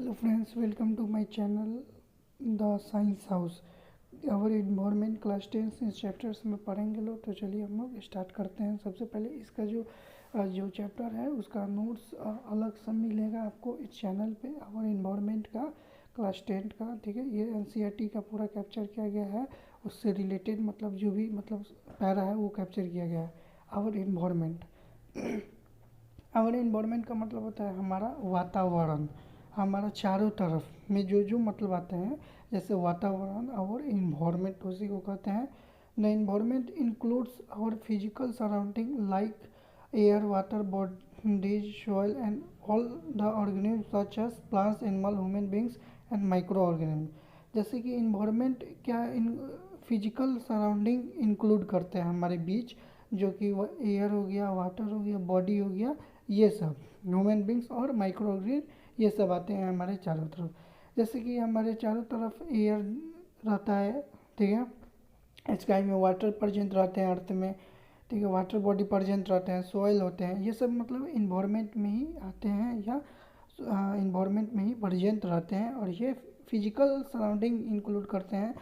Hello friends, welcome to my channel the science house. और environment class 10 इस chapters में पढ़ेंगे लोग। तो चलिए हम लोग स्टार्ट करते हैं। सबसे पहले इसका जो चैप्टर है उसका नोट्स अलग सब मिलेगा आपको इस चैनल पे। और इन्वायरमेंट का क्लास 10 का, ठीक है, ये एनसीईआरटी का पूरा कैप्चर किया गया है। उससे रिलेटेड मतलब जो भी मतलब पैरा है वो कैप्चर किया गया है। और इन्वायरमेंट आवर इन्वायरमेंट का मतलब होता है हमारा वातावरण, हमारा चारों तरफ में जो जो मतलब आते हैं, जैसे वातावरण और इन्वायरमेंट उसी को कहते हैं। The environment includes our physical surrounding like air, water bodies, soil and all the organism such as plants, animal, human beings and micro organism. जैसे कि इन्वायरमेंट क्या इन फिजिकल सराउंडिंग इंक्लूड करते हैं हमारे बीच, जो कि एयर हो गया, वाटर हो गया, बॉडी हो गया, ये सब ह्यूमन बींग्स और माइक्रो ऑर्गेनिज्म ये सब आते हैं हमारे चारों तरफ। जैसे कि हमारे चारों तरफ एयर रहता है, ठीक है, स्काई में वाटर प्रेजेंट रहते हैं, अर्थ में, ठीक है, वाटर बॉडी प्रेजेंट रहते हैं, सॉइल होते हैं, ये सब मतलब इन्वायरमेंट में ही आते हैं या इन्वायरमेंट में ही प्रेजेंट रहते हैं। और ये फिजिकल सराउंडिंग इंक्लूड करते हैं,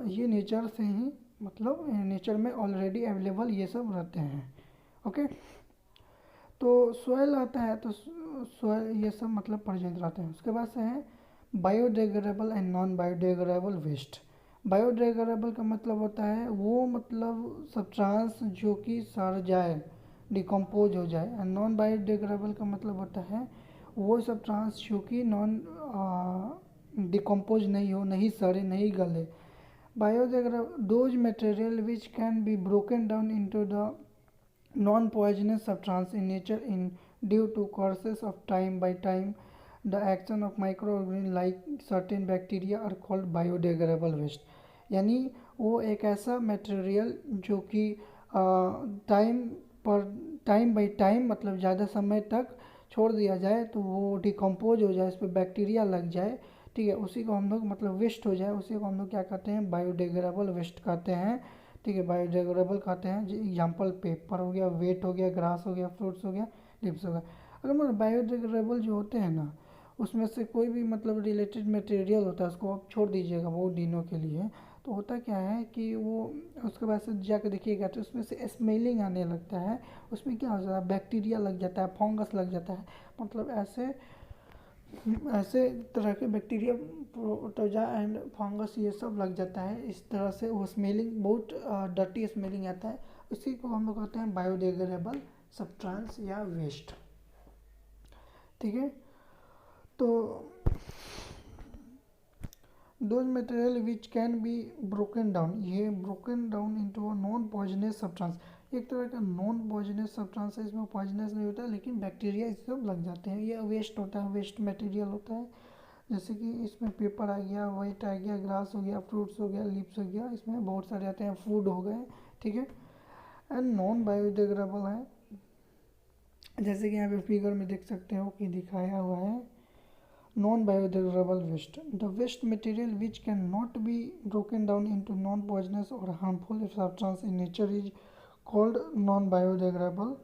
ये नेचर से ही मतलब नेचर में ऑलरेडी अवेलेबल ये सब रहते हैं। ओके, तो सॉइल आता है, तो सॉइल ये सब मतलब प्रेजेंट रहते हैं। उसके बाद से है biodegradable and non biodegradable waste. Biodegradable का मतलब होता है वो मतलब सब्सटेंस जो कि सड़ जाए, डिकम्पोज हो जाए। एंड नॉन बायोडिग्रेडेबल का मतलब होता है वो सब्सटेंस जो कि नॉन डिकम्पोज नहीं हो, नहीं सड़े, नहीं गले। Biodegradable those material which can be broken down into the non-poisonous substance in nature in due to courses of time by time the action of microorganisms like certain bacteria are called biodegradable waste। यानी वो एक ऐसा material जो कि time पर time by time मतलब ज़्यादा समय तक छोड़ दिया जाए तो वो डिकम्पोज हो जाए, इस पर बैक्टीरिया लग जाए, ठीक है, उसी को हम लोग मतलब वेस्ट हो जाए, उसी को हम लोग क्या कहते हैं, बायोडिग्रेडेबल वेस्ट कहते हैं। ठीक है, बायोडिग्रेडेबल कहते हैं। एग्जाम्पल पेपर हो गया, वेट हो गया, ग्रास हो गया, फ्रूट्स हो गया, लिप्स हो गया। अगर मतलब बायोडिग्रेडेबल जो होते हैं ना, उसमें से कोई भी मतलब रिलेटेड मटेरियल होता है उसको आप छोड़ दीजिएगा बहुत दिनों के लिए, तो होता क्या है कि वो उसके बाद से जाकर देखिएगा तो उसमें से स्मेलिंग आने लगता है। उसमें क्या हो जाता है, बैक्टीरिया लग जाता है, फंगस लग जाता है, मतलब ऐसे ऐसे तरह के बैक्टीरिया, प्रोटोजा एंड फंगस ये सब लग जाता है। इस तरह से वो स्मेलिंग बहुत डर्टी स्मेलिंग आता है। उसी को हम लोग कहते हैं बायोडिग्रेडेबल सब्सटेंस या वेस्ट। ठीक है, तो those material which can be broken down, ये broken down into a non poisonous substance. एक तरह का नॉन पॉइजनस सब्सटेंस है, इसमें पॉइजनस नहीं होता लेकिन बैक्टीरिया इस सब लग जाते हैं। ये वेस्ट होता है, वेस्ट मटेरियल होता है। जैसे कि इसमें पेपर आ गया, वाइट आ गया, ग्रास हो गया, फ्रूट्स हो गया, लिप्स हो गया, इसमें बहुत सारे आते हैं, फूड हो गए, ठीक है। एंड नॉन बायोडिग्रेडेबल है, जैसे कि यहाँ पे फिगर में देख सकते हो कि दिखाया हुआ है non biodegradable waste, the waste material which can not be broken down into non poisonous और harmful substance in nature is called non biodegradable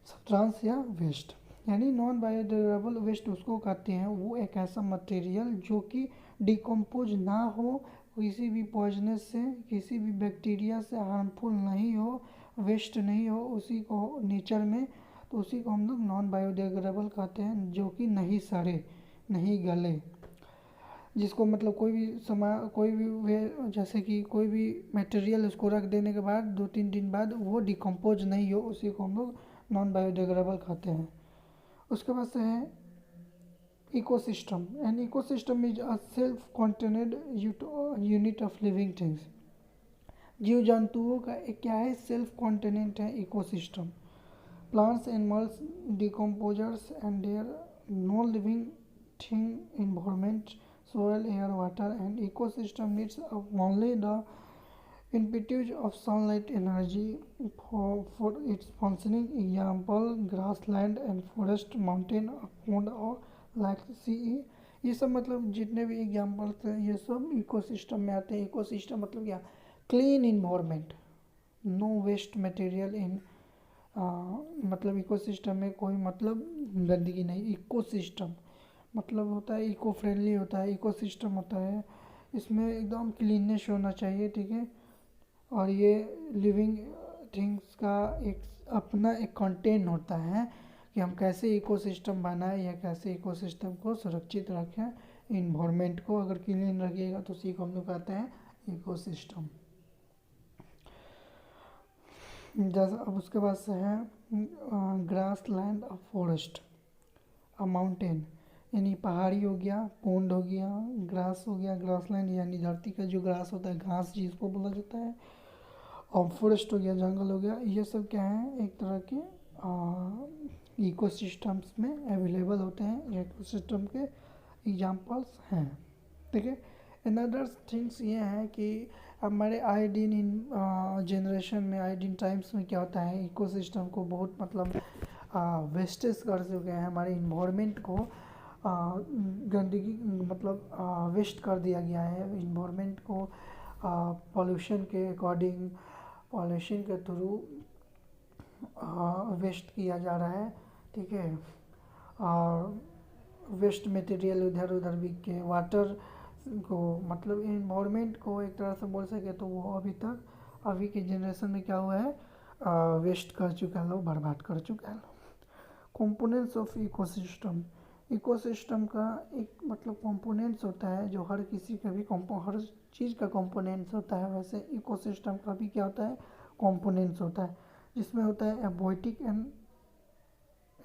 substance या वेस्ट। यानी नॉन बायोडिग्रेडेबल वेस्ट उसको कहते हैं, वो एक ऐसा मटेरियल जो कि डिकम्पोज ना हो, किसी भी पॉइजनस से, किसी भी बैक्टीरिया से हार्मफुल नहीं हो, वेस्ट नहीं हो उसी को नेचर में, तो उसी को हम लोग नॉन बायोडिग्रेडेबल कहते हैं, जो कि नहीं सड़े, नहीं गले, जिसको मतलब कोई भी कोई भी वे, जैसे कि कोई भी मटेरियल उसको रख देने के बाद 2-3 दिन बाद वो डिकम्पोज नहीं हो, उसी को हम लोग नॉन बायोडिग्रेडेबल कहते हैं। उसके बाद से है ecosystem. And ecosystem is a self contained unit of living things. जीव जंतुओं का एक क्या है, सेल्फ कॉन्टेनेंट है ecosystem. Plants, animals, decomposers and their non living thing environment, soil, air, water and ecosystem needs only the input of sunlight energy for its functioning. Example grassland and forest, mountain, pond और like sea। ये सब मतलब जितने भी examples हैं ये सब ecosystem में आते हैं। इकोसिस्टम मतलब क्या, clean environment, no waste material in, मतलब इकोसिस्टम में कोई मतलब गंदगी नहीं, इकोसिस्टम मतलब होता है इको फ्रेंडली होता है, इको सिस्टम होता है, इसमें एकदम क्लीननेस होना चाहिए, ठीक है। और ये लिविंग थिंग्स का एक अपना एक कंटेंट होता है कि हम कैसे इकोसिस्टम बनाएं या कैसे इकोसिस्टम को सुरक्षित रखें, इन्वायरमेंट को अगर क्लीन रखिएगा तो उसी को हम लोग कहते हैं इकोसिस्टम। जैसा अब उसके बाद से है ग्रास लैंड और फॉरेस्ट, अ माउंटेन यानी पहाड़ी हो गया, पोंड हो गया, ग्रास हो गया, ग्रास लैंड यानी धरती का जो ग्रास होता है, घास जिसको बोला जाता है, और फॉरेस्ट हो गया, जंगल हो गया, ये सब क्या है एक तरह के इकोसिस्टम्स में अवेलेबल होते हैं, ये इकोसिस्टम के एग्जांपल्स हैं, ठीक है। अनदर थिंग्स ये हैं कि हमारे आयोडीन इन जनरेशन में, आयोडीन टाइम्स में क्या होता है, इकोसिस्टम को बहुत मतलब वेस्टेज कर चुके हैं, हमारे इन्वायरमेंट को गंदगी मतलब वेस्ट कर दिया गया है, इन्वायरमेंट को पॉल्यूशन के अकॉर्डिंग, पॉल्यूशन के थ्रू वेस्ट किया जा रहा है, ठीक है। और वेस्ट मटेरियल इधर उधर बिक के वाटर को मतलब इन्वायरमेंट को एक तरह से बोल सके तो वो अभी के जनरेशन में क्या हुआ है, वेस्ट कर चुका है, लोग बर्बाद कर चुका है। कंपोनेंट्स ऑफ इकोसिस्टम, इकोसिस्टम का एक मतलब कंपोनेंट्स होता है जो हर किसी का भी हर चीज़ का कंपोनेंट्स होता है, वैसे इकोसिस्टम का भी क्या होता है, कंपोनेंट्स होता है, जिसमें होता है abiotic and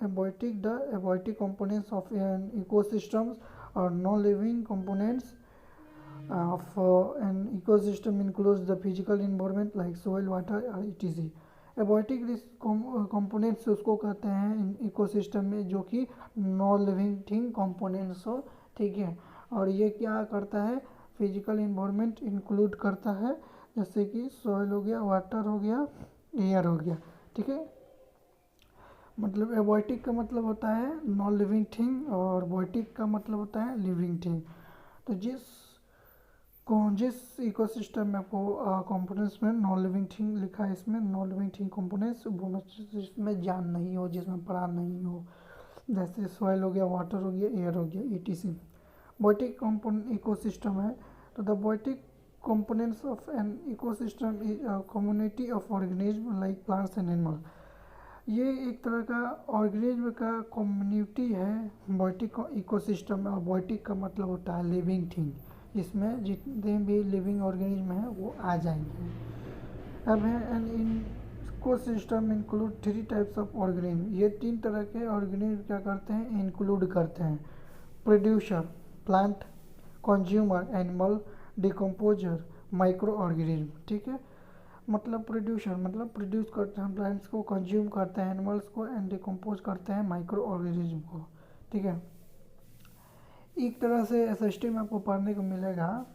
abiotic components of an ecosystems और non living components of an ecosystem includes the physical environment like soil, water और etc. एबॉटिक कंपोनेंट्स उसको कहते हैं इकोसिस्टम में जो कि नॉन लिविंग थिंग कंपोनेंट्स हो, ठीक है। और ये क्या करता है, फिजिकल इन्वायरमेंट इंक्लूड करता है, जैसे कि सॉइल हो गया, वाटर हो गया, एयर हो गया, ठीक है। मतलब एबॉटिक का मतलब होता है नॉन लिविंग थिंग और बॉटिक का मतलब होता है लिविंग थिंग। तो जिस इकोसिस्टम में आपको कंपोनेंट्स में नॉन लिविंग थिंग लिखा है, इसमें नॉन लिविंग थिंग कंपोनेंट्स वो जिसमें जान नहीं हो, जिसमें प्राण नहीं हो, जैसे सॉइल हो गया, वाटर हो गया, एयर हो गया, etc. बॉटिक कंपोनेंट इकोसिस्टम है, तो the batik components of an ecosystem is a community of organisms like plants and animals. ये एक तरह का ऑर्गेनिज्म का कम्युनिटी है बॉटिक इकोसिस्टम में, और बॉटिक का मतलब होता है लिविंग थिंग, जिसमें जितने भी लिविंग ऑर्गेनिज्म हैं वो आ जाएंगे। अब है an ecosystem include 3 types of organism, ये 3 तरह के ऑर्गेनिज्म क्या करते हैं, इंक्लूड करते हैं। Producer plant, consumer animal, decomposer micro organism, ठीक है। मतलब प्रोड्यूसर मतलब प्रोड्यूस करते हैं प्लांट्स को, कंज्यूम करते हैं एनिमल्स को, एंड डिकम्पोज करते हैं माइक्रो ऑर्गेनिज्म को, ठीक है। एक तरह से एसएसटी में आपको पढ़ने को मिलेगा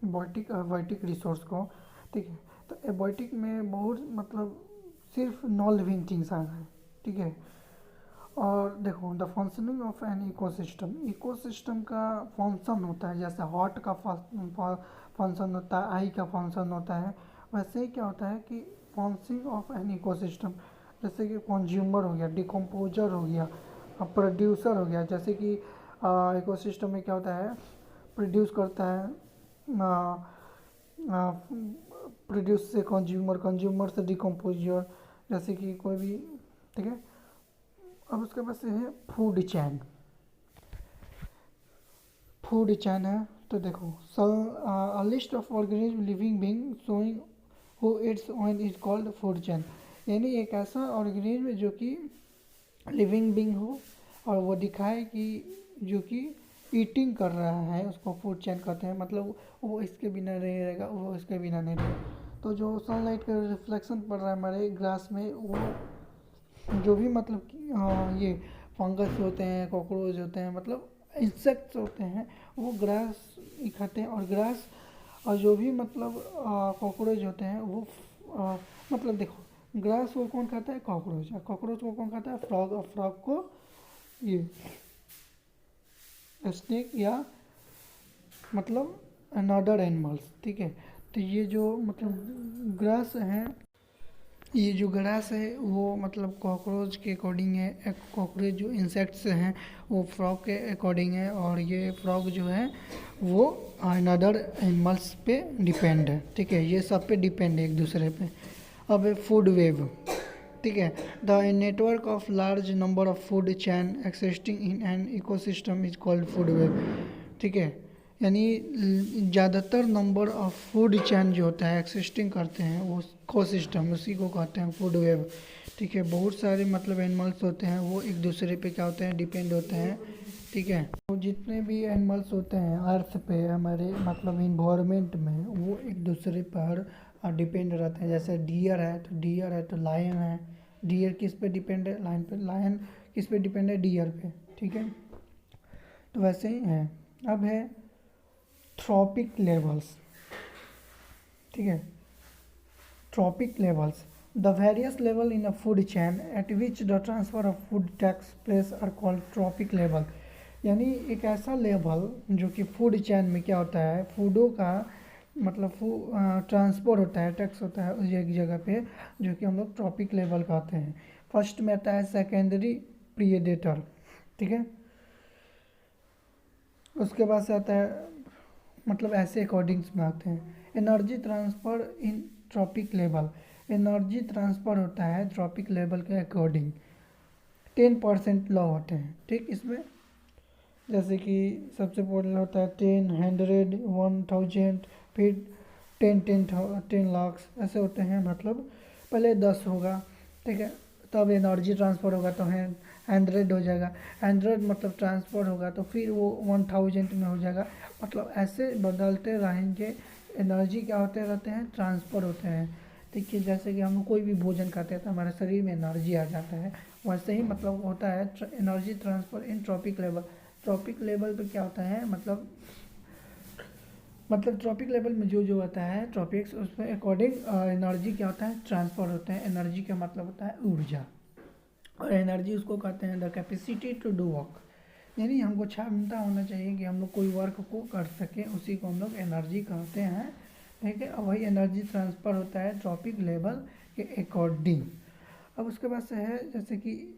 बॉटिक और बायोटिक रिसोर्स को, ठीक है। तो एबॉटिक में बहुत मतलब सिर्फ नॉन लिविंग थिंग्स आ गए, ठीक है। और देखो the functioning of an ecosystem, ecosystem का फंक्शन होता है, जैसे हॉट का फंक्शन होता है, आई का फंक्शन होता है, वैसे ही क्या होता है कि फंक्शनिंग ऑफ एन इकोसिस्टम, जैसे कि कंज्यूमर हो गया, डिकम्पोजर हो गया, प्रोड्यूसर हो गया, जैसे कि इकोसिस्टम में क्या होता है, प्रोड्यूस करता है, प्रोड्यूस से कंज्यूमर, कंज्यूमर से डिकम्पोजर, जैसे कि कोई भी, ठीक है। अब उसके बाद से है फूड चैन, फूड चैन है, तो देखो a list of organism living being showing who it's on is called food chain, यानी एक ऐसा ऑर्गेनिज्म जो कि लिविंग बीइंग हो और वो दिखाए कि जो कि ईटिंग कर रहा है, उसको फूड चैन कहते हैं, मतलब वो इसके बिना नहीं रहेगा, वो इसके बिना नहीं रहेगा। तो जो सनलाइट का रिफ्लेक्शन पड़ रहा है हमारे ग्रास में, वो जो भी मतलब ये फंगस होते हैं, कॉकरोच होते हैं, मतलब इंसेक्ट्स होते हैं, वो ग्रास ही खाते हैं। और ग्रास और जो भी मतलब कॉकरोच होते हैं वो मतलब देखो ग्रास को कौन खाता है, कॉकरोच, और कॉकरोच को कौन खाता है, फ्रॉग, और फ्रॉग को ये स्नेक या मतलब अनदर एनिमल्स, ठीक है। तो ये जो मतलब ग्रास हैं ये जो ग्रास है वो मतलब कॉकरोच के अकॉर्डिंग है, कॉकरोच जो इंसेक्ट्स हैं वो फ्रॉग के अकॉर्डिंग है, और ये फ्रॉग जो है वो अनदर एनिमल्स पे डिपेंड है, ठीक है, ये सब पे डिपेंड है एक दूसरे पे। अब है फूड वेव, ठीक है, the network of large number of food chain existing in an ecosystem is called food web, ठीक है, यानी ज़्यादातर नंबर ऑफ फूड चैन जो होता है एक्सिस्टिंग करते हैं वो इकोसिस्टम, उसी को कहते हैं फूड वेव, ठीक है। बहुत सारे मतलब एनिमल्स होते हैं वो एक दूसरे पे क्या होते हैं, डिपेंड होते हैं, ठीक है। तो जितने भी एनिमल्स होते हैं अर्थ पे हमारे मतलब इन्वायरमेंट में वो एक दूसरे पर डिपेंड रहते हैं। जैसे डियर है तो लायन है, डियर किस पे डिपेंड है, लायन पे, लायन किस पे डिपेंड है, डियर पे, ठीक है। तो वैसे ही है। अब है ट्रॉपिक लेवल्स, ठीक है, trophic levels the various level in a food chain at which the transfer of food takes place are called trophic level, यानी एक ऐसा लेवल जो कि फूड चैन में क्या होता है, फूडों का मतलब ट्रांसपोर्ट होता है, टैक्स होता है उस एक जगह पे, जो कि हम लोग ट्रॉपिक लेवल कहते हैं। फर्स्ट में आता है सेकेंडरी प्रीडेटर, ठीक है, उसके बाद से आता है मतलब ऐसे अकॉर्डिंग्स में आते हैं। एनर्जी ट्रांसफ़र इन ट्रॉपिक लेवल, एनर्जी ट्रांसफ़र होता है ट्रॉपिक लेवल के अकॉर्डिंग 10% लॉ होते हैं, ठीक। इसमें जैसे कि सबसे पहले होता है 10, 100, 1000, फिर 10 लाख ऐसे होते हैं, मतलब पहले 10 होगा, ठीक है, तब एनर्जी ट्रांसफ़र होगा तो 100 हो जाएगा, 100 मतलब ट्रांसफ़र होगा तो फिर वो 1000 में हो जाएगा, मतलब ऐसे बदलते रहेंगे। एनर्जी क्या होते रहते हैं, ट्रांसफ़र होते हैं, ठीक है। जैसे कि हम कोई भी भोजन खाते हैं तो हमारे शरीर में एनर्जी आ जाता है, वैसे ही मतलब होता है एनर्जी ट्रांसफ़र इन ट्रॉपिक लेवल। ट्रॉपिक लेवल पे क्या होता है, मतलब ट्रॉपिक लेवल में जो होता है ट्रॉपिक्स उसमें अकॉर्डिंग एनर्जी क्या होता है, ट्रांसफ़र होते हैं। एनर्जी का मतलब होता है ऊर्जा, और एनर्जी उसको कहते हैं the capacity to do work, यानी हमको क्षमता होना चाहिए कि हम लोग कोई वर्क को कर सकें, उसी को हम लोग एनर्जी कहते हैं, ठीक है। और वही एनर्जी ट्रांसफ़र होता है ट्रॉपिक लेवल के अकॉर्डिंग। अब उसके बाद से है जैसे कि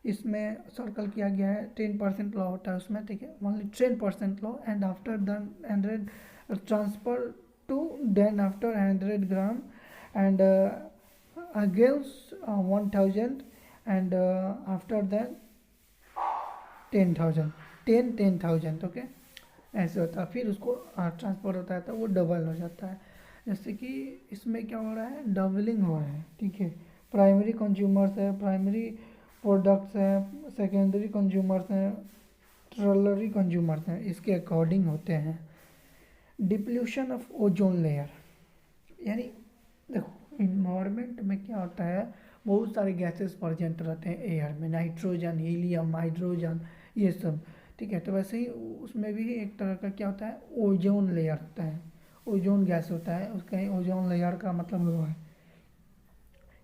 इसमें सर्कल किया गया है 10% लॉ होता है उसमें, ठीक है, only 10% law and after then 100 transfer to then after 100 gram and against 1000 and after then 10,000 okay, ऐसे होता है। फिर उसको ट्रांसफर होता है तो वो डबल हो जाता है। जैसे कि इसमें क्या हो रहा है, डबलिंग हो रहा है, ठीक है। प्राइमरी कंज्यूमर्स है, प्राइमरी प्रोडक्ट्स हैं, सेकेंडरी कंज्यूमर्स हैं, टर्शियरी कंज्यूमर्स हैं, इसके अकॉर्डिंग होते हैं। डिप्ल्यूशन ऑफ ओजोन लेयर, यानी देखो इन्वायरमेंट में क्या होता है, बहुत सारे गैसेस प्रेजेंट रहते हैं एयर में, नाइट्रोजन, हीलियम, हाइड्रोजन, ये सब, ठीक है। तो वैसे ही उसमें भी एक तरह का क्या होता है, ओजोन लेयर होता है, ओजोन गैस होता है, उसका ही ओजोन लेयर का मतलब वो है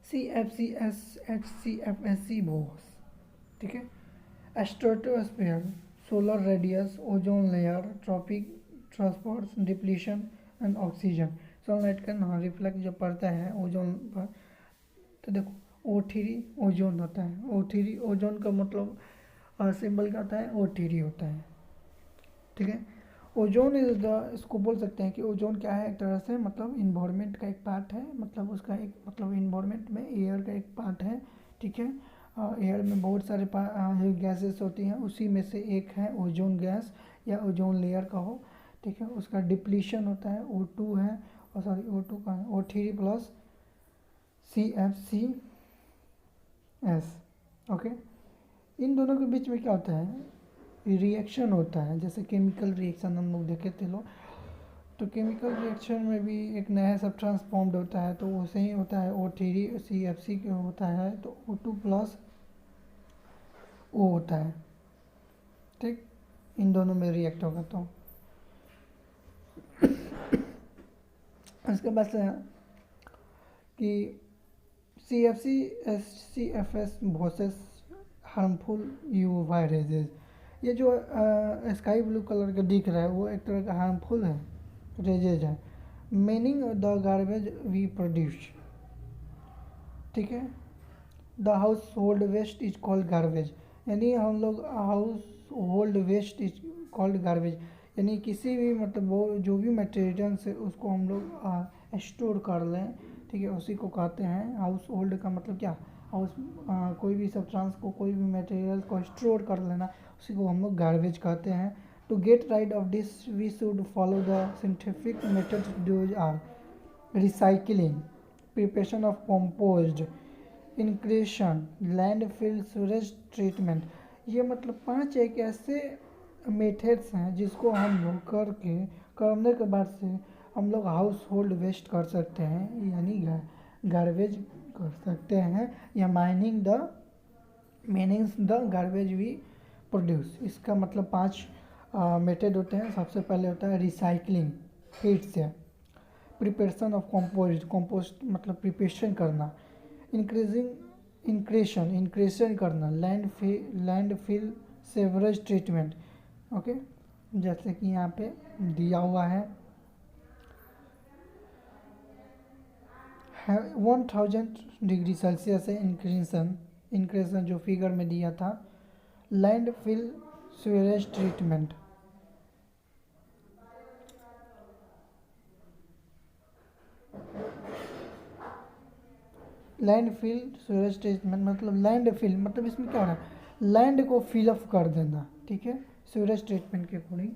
CFCSHCFSC बोस, ठीक है। Stratosphere, solar radius, ozone layer, tropic transport, depletion and oxygen, sunlight का रिफ्लेक्ट जो पड़ता है ओजोन पर, तो देखो O3 ओजोन होता है, O3 ओजोन का मतलब सिंबल क्या होता है, O3 होता है, ठीक है। ओजोन इज द, इसको बोल सकते हैं कि ओजोन क्या है, एक तरह से मतलब इन्वायरमेंट का एक पार्ट है, मतलब उसका एक मतलब इन्वायरमेंट में एयर का एक पार्ट है, ठीक है। एयर में बहुत सारे गैसेस होती हैं, उसी में से एक है ओजोन गैस या ओजोन लेयर का हो, ठीक है। उसका डिप्लीशन होता है, O2 है, और सॉरी O2 का है O3 प्लस CFCS, ओके। इन दोनों के बीच में क्या होता है, रिएक्शन होता है, जैसे केमिकल रिएक्शन हम लोग देखे थे लोग, तो केमिकल रिएक्शन में भी एक नया सब्सटेंस फॉर्म्ड होता है, तो वैसे ही होता है O3 CFC के होता है, तो O2 प्लस O होता है, ठीक। इन दोनों में रिएक्ट होगा तो इसके बाद से कि CFC SCFS भोसेस हार्मफुल UV रेजेज, ये जो स्काई ब्लू कलर का दिख रहा है वो एक तरह का हार्मफुल है रेजेज है, meaning the garbage we produce, ठीक है। The household waste is called garbage, यानी हम लोग household waste is called garbage, यानी किसी भी मतलब वो जो भी मटेरियल्स है उसको हम लोग स्टोर कर लें, ठीक है, उसी को कहते हैं हाउस होल्ड का मतलब क्या, हाउस कोई भी सब्सटेंस को, कोई भी मटेरियल को स्टोर कर लेना, उसी को हम लोग गार्बेज कहते हैं। To get rid of this we should follow the scientific methods those are recycling, preparation of compost, incineration, landfill, sewerage treatment. ये मतलब 5 एक ऐसे मेथड्स हैं जिसको हम लोग करने के बाद से हम लोग हाउस होल्ड वेस्ट कर सकते हैं, यानी गार्बेज कर सकते हैं, या meanings the garbage we produce. इसका मतलब 5 मेथड होते हैं। सबसे पहले होता है रिसाइकलिंग, हीट से, प्रिपरेशन ऑफ कंपोस्ट मतलब प्रिपरेशन करना, इंक्रेशन करना, लैंडफिल, सेवरेज ट्रीटमेंट। ओके, जैसे कि यहाँ पे दिया हुआ है 1000 डिग्री सेल्सियस है इंक्रेशन जो फिगर में दिया था। Landfill, sewerage treatment, landfill sewerage treatment मतलब लैंडफिल मतलब इसमें क्या हो रहा है, लैंड को फिलअप कर देना, ठीक है, सीवरेज ट्रीटमेंट के अकॉर्डिंग।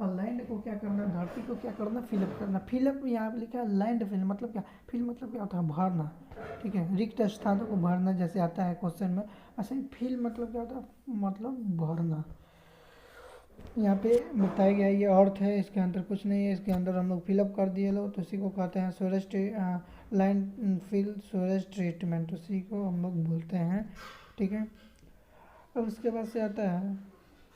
और लैंड को क्या करना, धरती को क्या करना, फिलअप करना। फिलअप यहाँ पे लिखा है लैंड फिल, मतलब क्या, फिल मतलब क्या होता है, भरना, ठीक है, रिक्त स्थानों को भरना, जैसे आता है क्वेश्चन में, ऐसे ही फिल मतलब क्या होता है, मतलब भरना। यहाँ पे बताया गया ये अर्थ है, इसके अंदर कुछ नहीं है, इसके अंदर हम लोग फिलअप कर दिए लोग, तो उसी को कहते हैं sewerage landfill sewerage treatment, उसी को हम लोग बोलते हैं, ठीक है। अब उसके बाद से आता है,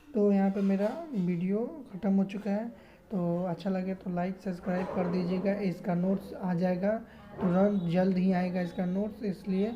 तो यहाँ पे मेरा वीडियो ख़त्म हो चुका है। तो अच्छा लगे तो लाइक सब्सक्राइब कर दीजिएगा। इसका नोट्स आ जाएगा तुरंत, जल्द ही आएगा इसका नोट्स, इसलिए